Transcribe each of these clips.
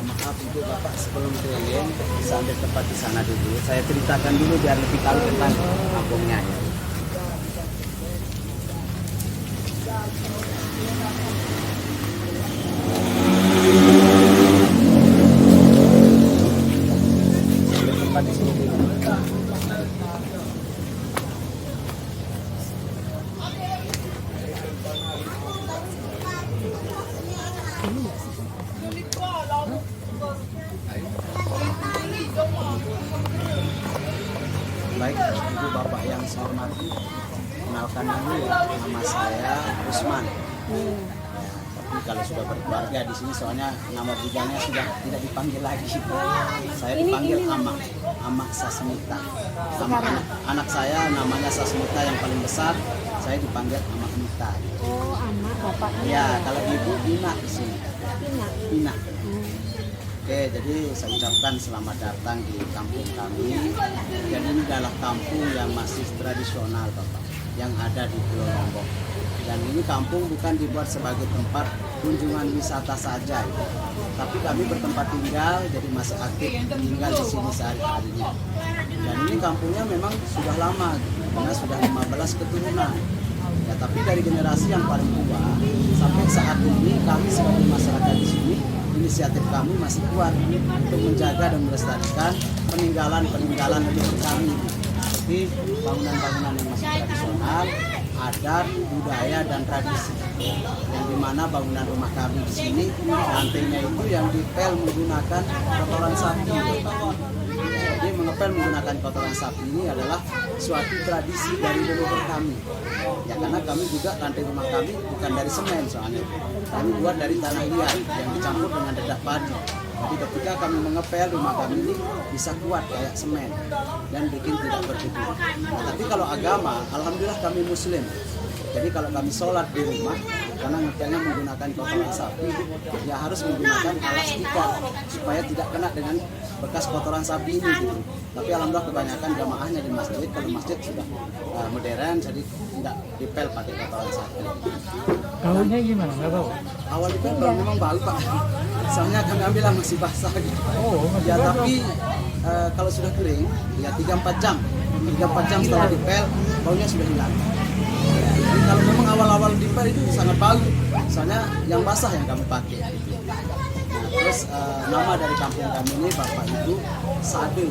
Maaf itu Bapak, sebelum keliling bisa ambil tempat di sana dulu. Saya ceritakan dulu biar lebih tahu tentang kampungnya ya. Ambil tempat di sini dulu. Baik, Ibu Bapak yang saya hormati, kenalkan dulu ya, nama saya Usman. Tapi kalau sudah berkeluarga di sini, soalnya nama bujangnya sudah tidak dipanggil lagi. Saya dipanggil Amak Sasmita. Anak saya namanya Sasmita yang paling besar, saya dipanggil Amak Mita. Oh, anak bapaknya. Ya, kalau ibu Ina di sini. Ina. Oke, jadi saya ucapkan selamat datang di kampung kami. Dan ini adalah kampung yang masih tradisional, Bapak, yang ada di Pulau Lombok. Dan ini kampung bukan dibuat sebagai tempat kunjungan wisata saja, ya. Tapi kami bertempat tinggal, jadi masih aktif tinggal di sini sehari-harinya. Dan ini kampungnya memang sudah lama, karena sudah 15 keturunan. Ya, tapi dari generasi yang paling tua sampai saat ini kami sebagai masyarakat di sini, inisiatif kami masih kuat untuk menjaga dan melestarikan peninggalan leluhur kami, seperti bangunan-bangunan yang masih tradisional, adat, budaya, dan tradisi. Yang dimana bangunan rumah kami di sini lantainya itu yang dipel menggunakan kotoran sapi. Jadi mengepel menggunakan kotoran sapi ini adalah suatu tradisi dari leluhur kami. Ya, karena kami juga lantai rumah kami bukan dari semen, soalnya kami buat dari tanah liat yang dicampur dengan dedak padi. Jadi ketika kami mengepel, rumah kami ini bisa kuat kayak semen dan bikin tidak berdebu. Nah, tapi kalau agama, alhamdulillah kami Muslim. Jadi kalau kami sholat di rumah, karena ngepelnya menggunakan kotoran sapi, ya harus menggunakan alas tikar supaya tidak kena dengan bekas kotoran sapi ini gitu. Tapi alhamdulillah kebanyakan jamaahnya di masjid, kalau masjid sudah modern, jadi tidak dipel pakai kotoran sapi. Baunya gimana? Nggak bau? Awal dipel memang bau, Pak. Soalnya kami ambil masih basah gitu. Oh, masih Ya, basah. tapi kalau sudah kering, ya 3-4 jam. 3-4 jam setelah dipel, baunya sudah hilang. Jadi kalau memang awal-awal dipel itu sangat bau, soalnya yang basah yang kami pakai. Nah, terus nama dari kampung kami ini Bapak Ibu Sade.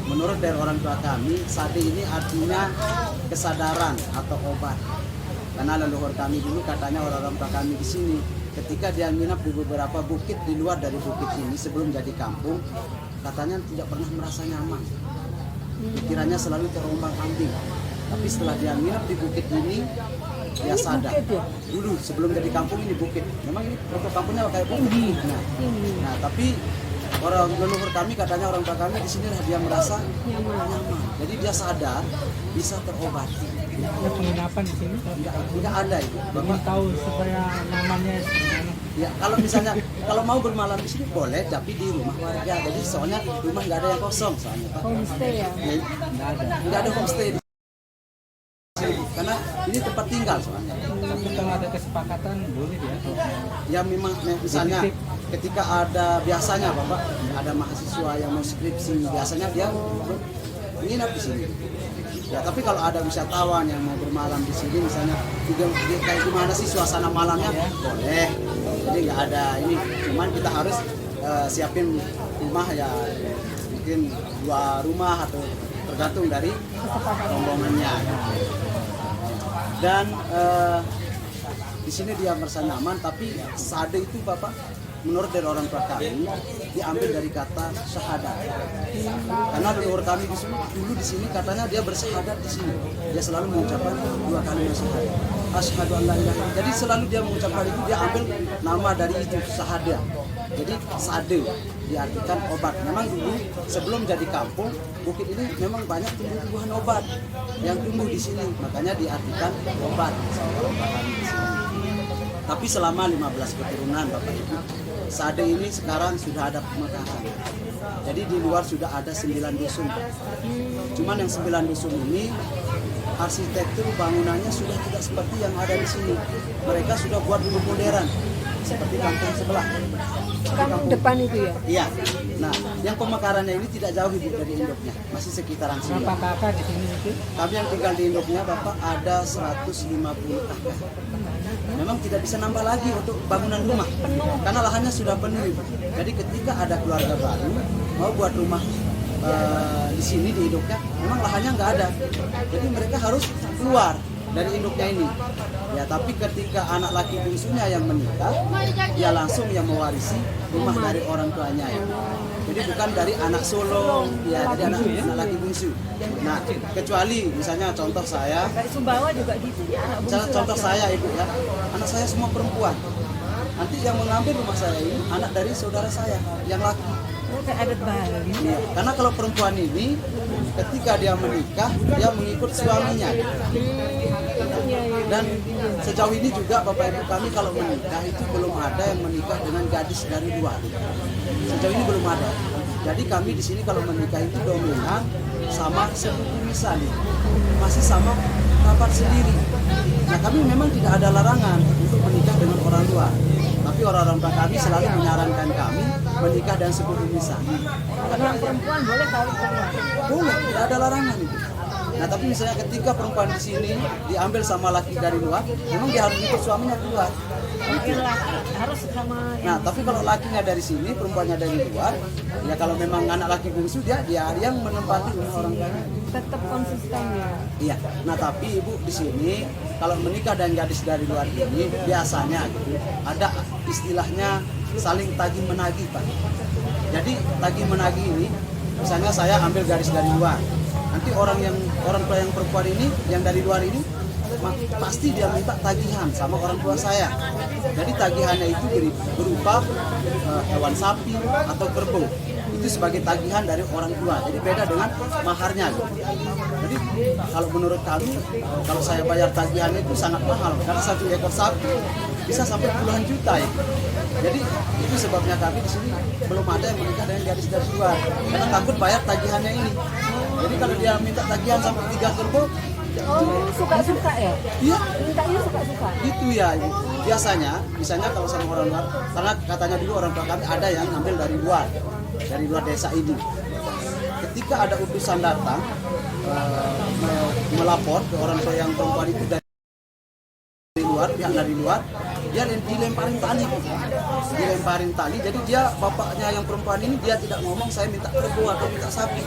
Menurut dari orang tua kami, Sade ini artinya kesadaran atau obat. Karena leluhur kami dulu katanya orang-orang tua kami di sini, ketika dia nginap di beberapa bukit di luar dari bukit ini sebelum jadi kampung, katanya tidak pernah merasa nyaman. Pikirannya selalu terombang-ambing. Tapi setelah dia nginap di bukit ini, dia sadar. Dulu sebelum jadi kampung ini bukit. Memang ini bentuk kampungnya kayak bukit. Nah, tapi orang leluhur kami katanya orang tua kami di sini dia merasa nyaman. Jadi dia sadar bisa terobati. Ada penginapan di sini? Enggak ada itu. Bapak tahu supaya nyamannya gimana? Ya, kalau misalnya kalau mau bermalam di sini boleh, tapi di rumah warga. Jadi soalnya rumah nggak ada yang kosong soalnya, Pak. Homestay ya? Nggak ada homestay di sini. Karena ini tempat tinggal soalnya. Tapi kalau ada kesepakatan boleh ya? Ya memang misalnya ketika ada biasanya Bapak ada mahasiswa yang mau skripsi, biasanya dia menginap di sini. Ya, tapi kalau ada wisatawan yang mau bermalam di sini, misalnya kayak gimana sih suasana malamnya, boleh. Jadi nggak ada ini, cuman kita harus siapin rumah ya, mungkin 2 rumah atau tergantung dari rombongannya. Dan di sini dia merasa nyaman, tapi sade itu Bapak, menurut dari orang tua kami diambil dari kata syahadat. Karena leluhur kami di sini dulu di sini katanya dia bersyahadat di sini. Dia selalu mengucapkan 2 kalimat syahadat. Asyhadu an la ilaha illallah. Jadi selalu dia mengucapkan itu, dia ambil nama dari itu syahadat. Jadi sade diartikan obat. Memang dulu sebelum jadi kampung, bukit ini memang banyak tumbuh-tumbuhan obat yang tumbuh di sini. Makanya diartikan obat sama orang kami di sini. Tapi selama 15 keturunan Bapak Ibu, Sade ini sekarang sudah ada pemekaran. Jadi di luar sudah ada 9 dusun. Cuman yang 9 dusun ini arsitektur bangunannya sudah tidak seperti yang ada di sini. Mereka sudah buat dulu modern seperti kampung sebelah. Kampung depan itu ya? Iya. Nah, yang pemekarannya ini tidak jauh Ibu dari induknya, masih sekitaran sini. Berapa kakak di sini itu? Kami yang tinggal di induknya Bapak ada 150 kakak. Memang tidak bisa nambah lagi untuk bangunan rumah karena lahannya sudah penuh Ibu. Jadi ketika ada keluarga baru mau buat rumah di sini di induknya, memang lahannya nggak ada. Jadi mereka harus keluar dari induknya ini. Ya, tapi ketika anak laki bungsunya yang menikah, dia langsung yang mewarisi rumah dari orang tuanya ya. Jadi bukan dari anak sulung, ya, dari anak laki bungsu. Nah, kecuali misalnya contoh saya, Dari Sumbawa juga gitu ya? Anak bungsu contoh saya Ibu ya, anak saya semua perempuan. Nanti yang mengambil rumah saya ini anak dari saudara saya yang laki. Oh, kayak adat Bali. Ya, karena kalau perempuan ini ketika dia menikah, dia mengikut suaminya. Dan sejauh ini juga Bapak Ibu kami kalau menikah itu belum ada yang menikah dengan gadis dari luar. Sejauh ini belum ada. Jadi kami di sini kalau menikah itu dominan sama sepupu misal, masih sama rapat sendiri. Nah kami memang tidak ada larangan untuk menikah dengan orang luar. Tapi orang-orang tua kami selalu menyarankan kami menikah dan sepupu misal. Orang perempuan boleh kawin keluar? Boleh, tidak ada larangan itu. Nah tapi misalnya ketika perempuan di sini diambil sama laki dari luar, memang dia harus ikut suaminya keluar. Yang laki harus sama Nah tapi kalau lakinya dari sini, perempuannya dari luar, ya kalau memang anak laki bungsu dia yang menempati rumah orang tuanya. tetap konsisten ya. Iya. Nah tapi Ibu di sini kalau menikah dan gadis dari luar ini biasanya gitu, ada istilahnya saling tagih menagih Pak. Jadi tagih menagih ini, misalnya saya ambil gadis dari luar, nanti orang tua yang perempuan ini, yang dari luar ini pasti dia minta tagihan sama orang tua saya. Jadi tagihannya itu berupa hewan sapi atau kerbau. Itu sebagai tagihan dari orang tua. Jadi beda dengan maharnya. Jadi kalau menurut kami, kalau saya bayar tagihannya itu sangat mahal karena 1 ekor sapi bisa sampai puluhan juta ya. Jadi itu sebabnya kami di sini belum ada yang menikah dengan gadis dari luar karena takut bayar tagihannya ini. Jadi kalau dia minta tagihan sampai 3 kerbau, Oh, suka-suka ya? iya, Mintanya suka-suka? itu ya. Biasanya, misalnya kalau sama orang luar, karena katanya dulu orang tua kami ada yang ambil dari luar desa ini. Ketika ada utusan datang melapor ke orang tua yang perempuan itu dari luar, pihak dari luar, dia dilemparin tali. Jadi dia bapaknya yang perempuan ini dia tidak ngomong saya minta kerbau atau minta sapi,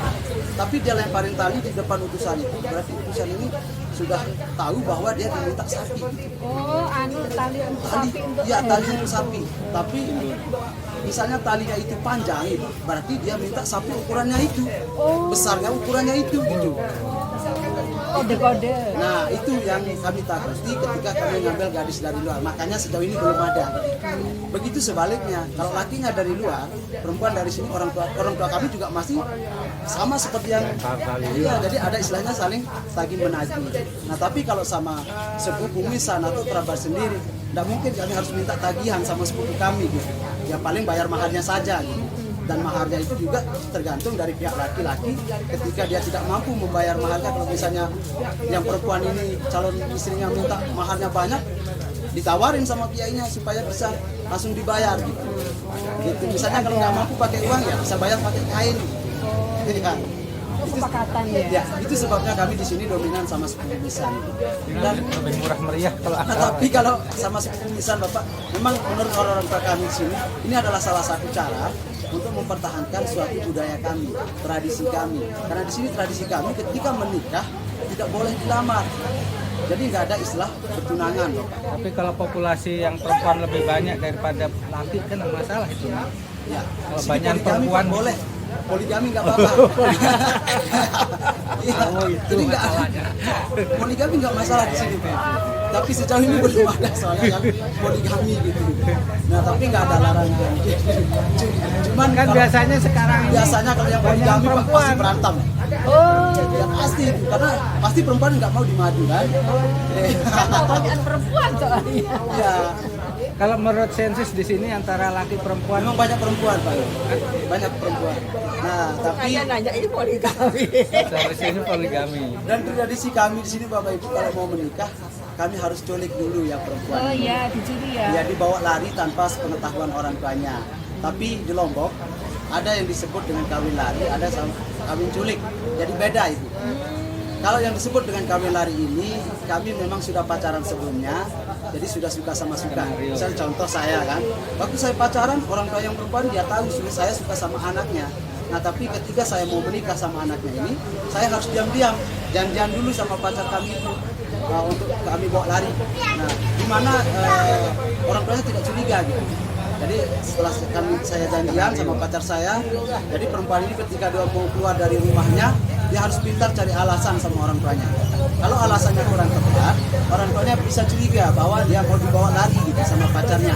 tapi dia lemparin tali di depan utusan itu. Berarti utusan ini sudah tahu bahwa dia diminta sapi. Oh, tali untuk sapi untuk Ya tali untuk sapi. Tapi misalnya talinya itu panjang, itu berarti dia minta sapi ukurannya itu, besarnya ukurannya itu gitu. kode-kode. Nah itu yang kami takuti ketika kami ngambil gadis dari luar. Makanya sejauh ini belum ada. Begitu sebaliknya, kalau lakinya dari luar, perempuan dari sini, orang tua kami juga masih sama seperti yang iya. Jadi ada istilahnya saling tagih menagih. Nah tapi kalau sama sepupu misan atau kerabat sendiri, tidak mungkin kami harus minta tagihan sama sepupu kami gitu. Ya paling bayar maharnya saja gitu. Dan maharnya itu juga tergantung dari pihak laki-laki. Ketika dia tidak mampu membayar maharnya, kalau misalnya yang perempuan ini calon istrinya minta maharnya banyak, ditawarin sama kiainya supaya bisa langsung dibayar gitu. Gitu. Misalnya kalau nggak mampu pakai uang ya bisa bayar pakai kain. Ya. Kesepakatan ya. Ya, itu sebabnya kami di sini dominan sama sepupu misan. Dan Lebih murah meriah kalau nah, tapi kalau sama sepupu misan Bapak, memang menurut orang-orang tua kami di sini, ini adalah salah satu cara untuk mempertahankan suatu budaya kami, tradisi kami. Karena di sini tradisi kami ketika menikah tidak boleh dilamar. Jadi nggak ada istilah bertunangan, Bapak. Tapi kalau populasi yang perempuan lebih banyak daripada laki kan nggak masalah itu. Ya, Kalau di sini banyak poligami perempuan Pak, boleh. Poligami nggak apa-apa. Iya, jadi nggak poligami nggak masalah di sini Pak. Tapi sejauh ini belum ada soalnya yang poligami gitu. Nah tapi nggak ada larangan. Cuman Kan kalau- biasanya sekarang ini biasanya kalau yang banyak poligami Pak, perempuan. pasti berantem. Oh, Ya pasti itu, karena pasti perempuan nggak mau dimadu kan. kebanyakan perempuan soalnya. Ya, Kalau menurut sensus di sini antara laki perempuan Memang banyak perempuan Pak, banyak perempuan. Nah tapi Nanya ini poligami. seharusnya ini poligami. dan tradisi kami di sini Bapak Ibu kalau mau menikah kami harus culik dulu yang perempuan. Oh iya, dicuri ya. Dia dibawa lari tanpa sepengetahuan orang tuanya. Tapi di Lombok ada yang disebut dengan kawin lari, ada kawin culik. Jadi beda itu. Kalau yang disebut dengan kawin lari ini, kami memang sudah pacaran sebelumnya, jadi sudah suka sama suka. Misal contoh saya kan, waktu saya pacaran orang tua yang perempuan dia tahu saya suka sama anaknya. Nah tapi ketika saya mau menikah sama anaknya ini, saya harus diam-diam, janjian dulu sama pacar kami itu untuk kami bawa lari. Nah di mana orang tuanya tidak curiga gitu. Jadi setelah saya janjian sama pacar saya, jadi perempuan ini ketika dia mau keluar dari rumahnya, dia harus pintar cari alasan sama orang tuanya. Kalau alasannya kurang tepat, orang tuanya bisa curiga bahwa dia mau dibawa lari gitu sama pacarnya.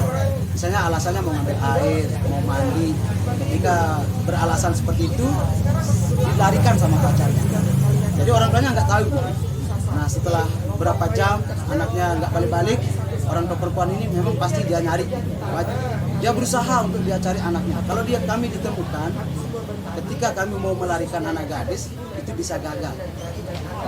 Misalnya alasannya mau ngambil air, mau mandi. Ketika beralasan seperti itu, dilarikan sama pacarnya. Jadi orang tuanya nggak tahu. Nah setelah berapa jam anaknya nggak balik-balik, orang tua perempuan ini memang pasti dia nyari. Dia berusaha untuk dia cari anaknya. Kalau kami ditemukan, ketika kami mau melarikan anak gadis, itu bisa gagal.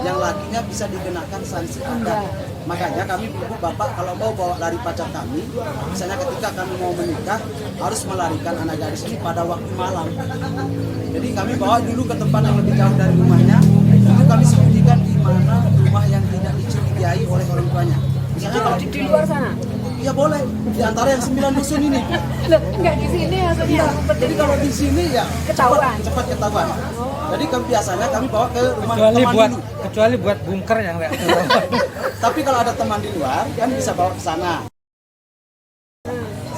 Yang lakinya bisa dikenakan sanksi adat. Makanya kami ibu bapak kalau mau bawa lari pacar kami, misalnya ketika kami mau menikah, harus melarikan anak gadis ini pada waktu malam. Jadi kami bawa dulu ke tempat yang lebih jauh dari rumahnya, itu kami sembunyikan di mana rumah yang tidak dicurigai oleh orang tuanya. Misalnya kalau Di luar sana. ya boleh, di antara yang 9 dusun ini. Loh, enggak di sini maksudnya. Jadi kalau di sini ya Ketahuan. cepat ketahuan. Jadi biasanya kami bawa ke rumah Kecuali teman buat dulu. kecuali buat bunker yang nggak tahu. Tapi kalau ada teman di luar kan bisa bawa ke sana.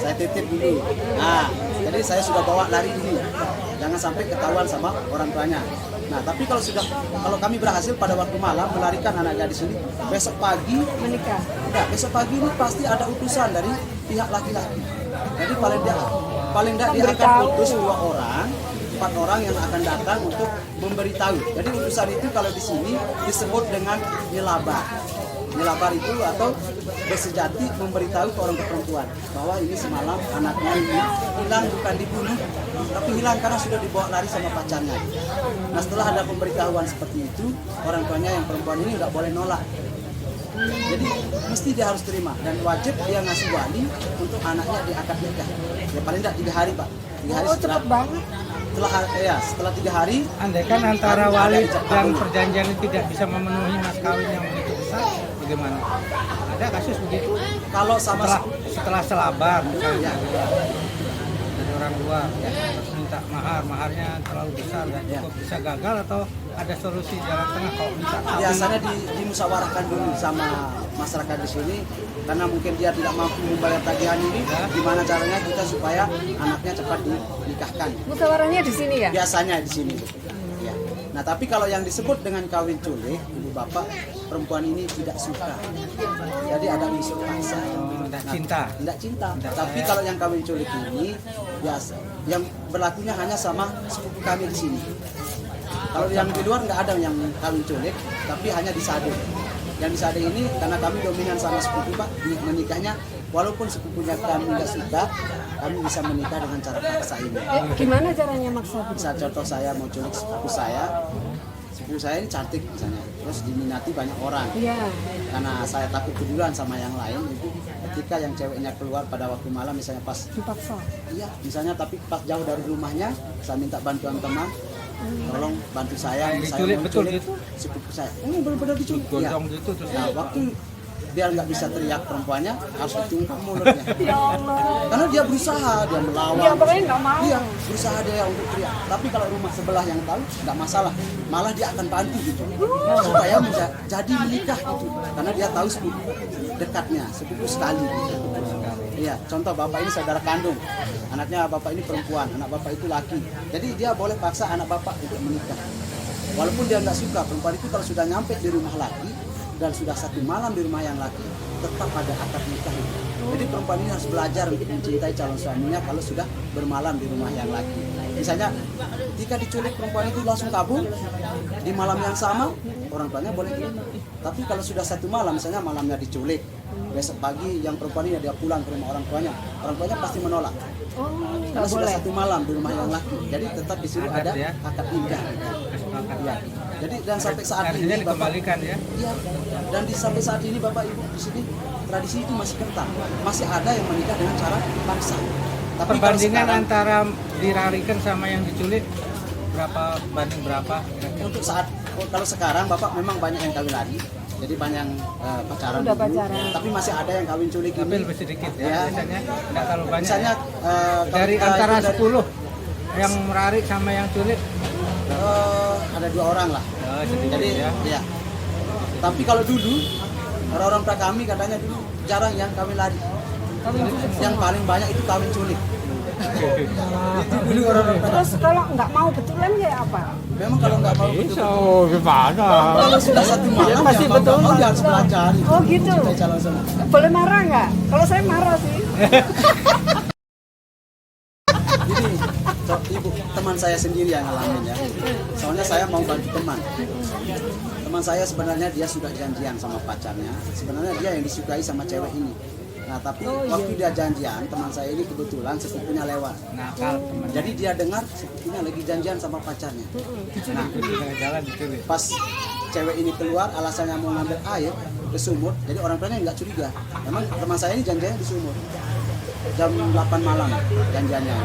Saya titip dulu. Nah, jadi saya sudah bawa lari dulu. Jangan sampai ketahuan sama orang tuanya. Nah, tapi kalau kami berhasil pada waktu malam melarikan anak gadis ini, besok pagi Menikah. besok pagi ini pasti ada utusan dari pihak laki-laki. Jadi paling tidak dia akan utus 4 orang yang akan datang untuk memberitahu. Jadi utusan itu kalau di sini disebut dengan nilabar. Nilabar itu atau bersejati memberitahu ke orang perempuan bahwa ini semalam anaknya ini hilang, bukan dibunuh, tapi hilang karena sudah dibawa lari sama pacarnya. Nah setelah ada pemberitahuan seperti itu, orang tuanya yang perempuan ini nggak boleh nolak. Jadi mesti dia harus terima dan wajib dia ngasih wali untuk anaknya di akad nikah. Ya paling tidak 3 hari Pak. 3 hari Oh, cepat banget. setelah 3 hari. Andai kan antara Harus wali ada ijab dan kabul. perjanjian itu tidak bisa memenuhi mas kawin yang begitu besar, bagaimana? Ada kasus begitu? Kalau sama Setelah selabar misalnya ya, dari orang luar terus minta maharnya terlalu besar nggak cukup, bisa gagal atau ada solusi jalan tengah kalau minta kawin? biasanya dimusyawarahkan dulu sama masyarakat di sini karena mungkin dia tidak mampu membayar tagihan ini, gimana caranya kita supaya anaknya cepat dinikahkan. Musyawarahnya di sini ya? Biasanya di sini. Ya. Nah tapi kalau yang disebut dengan kawin culik, ibu bapak perempuan ini tidak suka. Jadi ada unsur paksa. Tidak cinta. Tidak cinta. Tidak Tapi sayang. kalau yang kawin culik ini biasa, yang berlakunya hanya sama sepupu kami di sini. Kalau yang di luar nggak ada yang kawin culik, tapi hanya di Sade. Yang di Sade ini karena kami dominan sama sepupu Pak, menikahnya walaupun sepupunya kami nggak suka, kami bisa menikah dengan cara paksa ini. Gimana caranya maksa? Misal contoh saya mau culik sepupu saya ini cantik misalnya, terus diminati banyak orang. Iya. Karena saya takut keduluan sama yang lain, itu ketika yang ceweknya keluar pada waktu malam misalnya pas Dipaksa. iya misalnya tapi pas jauh dari rumahnya, saya minta bantuan teman, tolong bantu saya Diculik, mau betul culik gitu? sepupu saya. Oh benar-benar diculik. Iya. Gondong gitu terus Nah waktu biar nggak bisa teriak perempuannya harus dicungkap mulutnya. Ya Allah. Karena dia berusaha, dia melawan. Dia pokoknya nggak mau. Iya, berusaha dia untuk teriak. Tapi kalau rumah sebelah yang tahu, nggak masalah. Malah dia akan bantu gitu. Supaya bisa jadi menikah gitu. Karena dia tahu sepupu dekatnya, sepupu sekali. Gitu. Iya, contoh bapak ini saudara kandung. Anaknya bapak ini perempuan, anak bapak itu laki. Jadi dia boleh paksa anak bapak untuk menikah. Walaupun dia nggak suka, perempuan itu kalau sudah nyampe di rumah laki, dan sudah 1 malam di rumah yang laki, tetap ada akad nikah. Jadi perempuan ini harus belajar untuk mencintai calon suaminya kalau sudah bermalam di rumah yang laki. Misalnya, jika diculik perempuan itu langsung kabur di malam yang sama, orang tuanya boleh terima. Tapi kalau sudah satu malam, misalnya malamnya diculik, besok pagi yang perempuan ini dia pulang ke rumah orang tuanya pasti menolak. Oh, Karena nggak sudah boleh. satu malam di rumah yang laki, jadi tetap disuruh Adat ada ya. akad nikah. Ya. Jadi dan sampai saat Artinya ini Bapak, dikembalikan ya. iya, dan sampai saat ini Bapak Ibu di sini tradisi itu masih kental, masih ada yang menikah dengan cara paksa. Tapi kalau Perbandingan sekarang, antara dirarikan sama yang diculik berapa banding berapa? untuk saat kalau sekarang Bapak memang banyak yang kawin lari, jadi banyak yang pacaran. Udah dulu. pacaran. Tapi masih ada yang kawin culik Tapi ini. lebih sedikit ya, Ya. biasanya nggak terlalu banyak. Misalnya kalau Dari kita antara itu dari- 10 yang merarik sama yang culik, ada 2 orang lah. sedikit Jadi ya. ya. Tapi kalau dulu orang-orang kami katanya dulu jarang yang kawin lari. Yang paling banyak itu kawin culik. Itu dulu orang-orang Praga. Terus kalau nggak mau betulan ya apa? Memang kalau nggak mau betul, Oh, gimana? kalau sudah satu malam pasti ya mau nggak mau betulan. dia harus belajar. Oh, gitu. Mencintai calon suami. Boleh marah nggak? Kalau saya marah sih. Jadi ibu teman saya sendiri yang ngalamin ya. Soalnya saya mau bantu teman. Teman saya sebenarnya dia sudah janjian sama pacarnya. Sebenarnya dia yang disukai sama cewek ini. Nah tapi waktu dia janjian, teman saya ini kebetulan sepupunya lewat. Nakal teman. Jadi dia dengar sepupunya lagi janjian sama pacarnya. Nah Di tengah jalan diculik. pas cewek ini keluar alasannya mau ngambil air ke sumur, jadi orang tuanya nggak curiga. Memang teman saya ini janjiannya di sumur. Jam 8 malam janjiannya.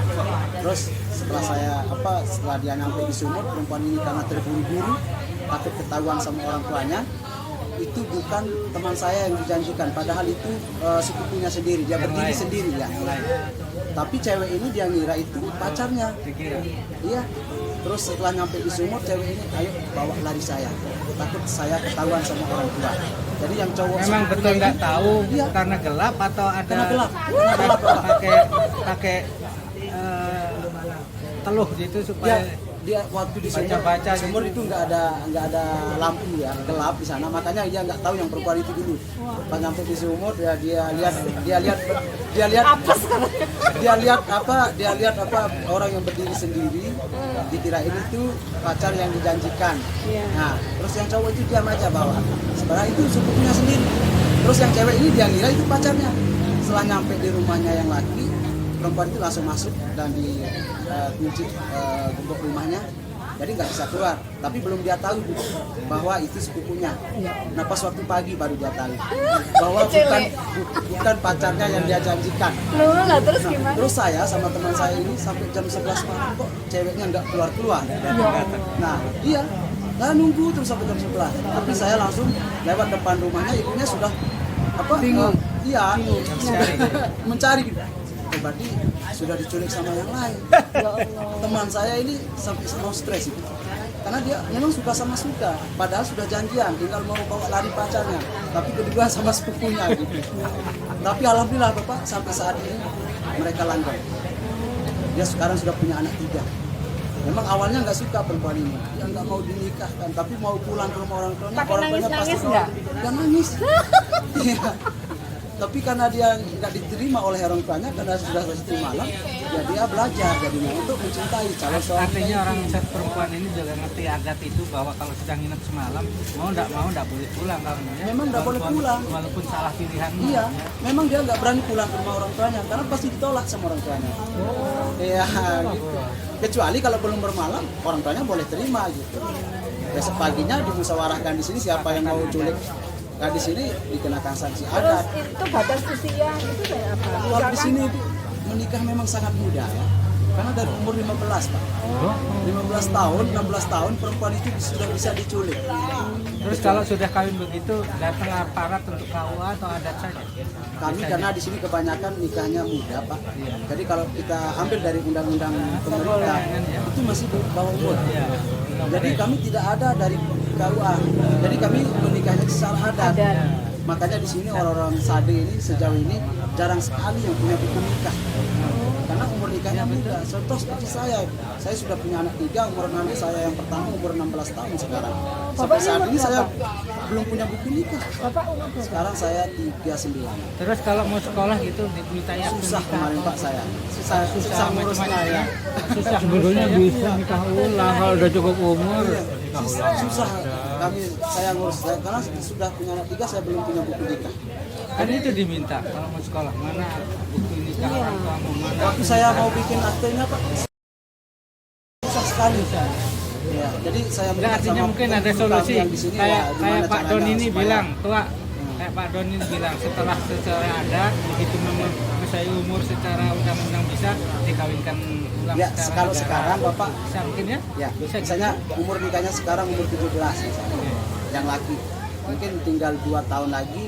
Terus setelah dia nyampe di sumur, perempuan ini karena terburu-buru takut ketahuan sama orang tuanya, itu bukan teman saya yang dijanjikan, padahal itu sepupunya sendiri, dia berdiri sendiri ya. Tapi cewek ini dia ngira itu pacarnya. Dikira. Iya. Terus setelah nyampe di sumur, cewek ini ayo bawa lari saya, takut saya ketahuan sama orang tua. Jadi yang cowok Memang sepupunya betul ini- nggak tahu Iya. karena gelap atau ada Karena gelap. Karena gelap, Pak. pakai teluh gitu dia supaya dia waktu di sumur, Baca-baca sumur gitu. itu nggak ada lampu ya, gelap di sana, makanya dia nggak tahu yang perempuan itu dulu. Pas nyampe di sumur dia lihat dia lihat apa orang yang berdiri sendiri, dikirain itu pacar yang dijanjikan. Iya. Nah terus yang cowok itu diam aja bawa, sebenarnya itu sepupunya sendiri. Terus yang cewek ini dia ngira itu pacarnya. Setelah nyampe di rumahnya yang laki, perempuan itu langsung masuk dan dikunci gembok rumahnya, jadi nggak bisa keluar. Tapi belum dia tahu bahwa itu sepupunya. Nah pas waktu pagi baru dia tahu bahwa bukan pacarnya yang dia janjikan. Loh, lah terus gimana? Terus saya sama teman saya ini sampai jam 11 malam kok ceweknya nggak keluar. Nah iya, saya nunggu terus sampai jam 11. Tapi saya langsung lewat depan rumahnya, ibunya sudah bingung. Iya, mencari. Berarti sudah diculik sama yang lain. Teman saya ini sampai mau stres itu. Karena dia memang suka, padahal sudah janjian, tinggal mau bawa lari pacarnya. Tapi kedua sama sepupunya gitu. Tapi alhamdulillah Bapak, sampai saat ini mereka langgeng. Dia sekarang sudah punya anak 3. Memang awalnya nggak suka perempuan ini, dia nggak mau dinikahkan, tapi mau pulang ke rumah orang tuanya. Pakai Orang tuanya nangis-nangis pasti nggak? nggak nangis. Iya. Tapi karena dia nggak diterima oleh orang tuanya karena sudah satu malam, ya dia belajar jadinya untuk mencintai calon suami. artinya orang perempuan ini juga ngerti adat itu bahwa kalau sudah nginep semalam mau nggak boleh pulang kan? Memang nggak boleh pulang. Walaupun salah pilihan. Iya, memang dia nggak berani pulang ke rumah orang tuanya karena pasti ditolak sama orang tuanya. Iya, gitu. Kecuali kalau belum bermalam, orang tuanya boleh terima gitu. Besok paginya dimusyawarahkan di sini siapa yang mau culik. Nah di sini dikenakan sanksi Terus adat. itu batas usia itu kayak apa? Kalau di sini itu menikah memang sangat muda ya. Karena dari umur 15 Pak. 15 tahun, 16 tahun perempuan itu sudah bisa diculik. Terus kalau sudah kawin begitu datang aparat untuk KUA atau adat saja? Kami karena di sini kebanyakan nikahnya muda Pak. Jadi kalau kita ambil dari undang-undang pemerintah itu masih di bawah umur. Jadi kami tidak ada dari KUA. Jadi kami menikahnya secara adat. Makanya di sini orang-orang Sade ini sejauh ini jarang sekali yang punya buku nikah. Karena umur nikahnya muda. Contoh seperti saya sudah punya anak 3, umur nanti saya yang pertama umur 16 tahun sekarang. Sampai saat ini saya belum punya buku nikah. Bapak umur berapa? Sekarang saya 39. Terus kalau mau sekolah gitu diminta yang Susah kemarin Pak saya. Susah ngurusnya ya. Susah Sebetulnya bisa nikah ulang kalau udah cukup umur. Susah. saya ngurus karena sudah punya anak 3, saya belum punya buku nikah. Kan itu diminta kalau mau sekolah, mana buku nikah orang tuamu, mana. Waktu saya mau bikin aktenya Pak, susah sekali. Ya, jadi saya Nggak, minta artinya sama mungkin ada pengurus solusi yang di sini, kayak ya, gimana Pak caranya Don ini supaya- bilang tua, kayak Pak Don ini bilang setelah secara adat begitu memenuhi umur secara undang-undang bisa dikawinkan ulang Ya, secara kalau negara. sekarang Bapak Bisa mungkin ya? ya, Bisa misalnya umur nikahnya sekarang umur 17 misalnya. Yang laki mungkin tinggal 2 tahun lagi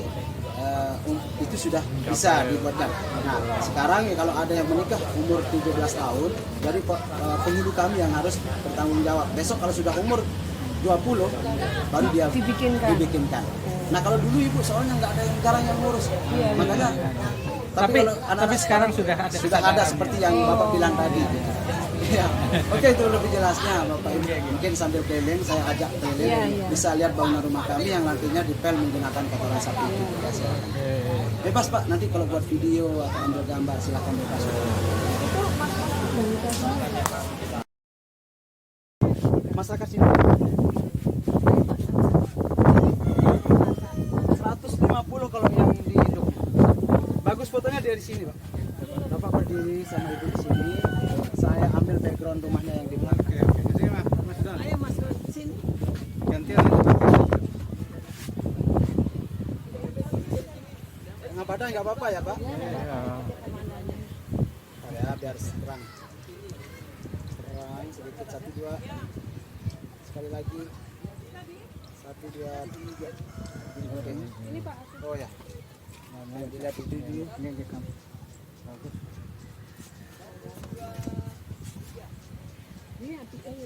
itu sudah bisa dibuatkan. Nah, sekarang ya kalau ada yang menikah umur 17 tahun, dari penghulu kami yang harus bertanggung jawab. Besok kalau sudah umur 20 baru dia dibikinkan. Nah, kalau dulu Ibu soalnya nggak ada yang jarang yang ngurus. Makanya Tapi kalau anak-anak sekarang sudah ada kesadaran. seperti yang Bapak bilang tadi. Ya. Oke, itu lebih jelasnya Bapak ini. Mungkin sambil keliling saya ajak keliling bisa lihat bangunan rumah kami yang nantinya dipel menggunakan kotoran sapi itu. Ya, silakan. Bebas Pak, nanti kalau buat video atau ambil gambar silakan bebas. Masyarakat sini 150 kalau yang di induk. Bagus fotonya dari sini Pak. Bapak berdiri sama ibu di sini. Saya ambil background rumahnya yang di belakang. Oke. Jadi Mas Don, Ayo Mas ke sini. gantian aja pakai. Tengah badan nggak apa-apa ya Pak? Ya. Ya biar terang. Terang sedikit 1 2. Sekali lagi. 1 2 3. Oke. Ini Pak. Oh ya. Nah, dilihat itu dulu. Ini rekam. Bagus. Ini atik aja.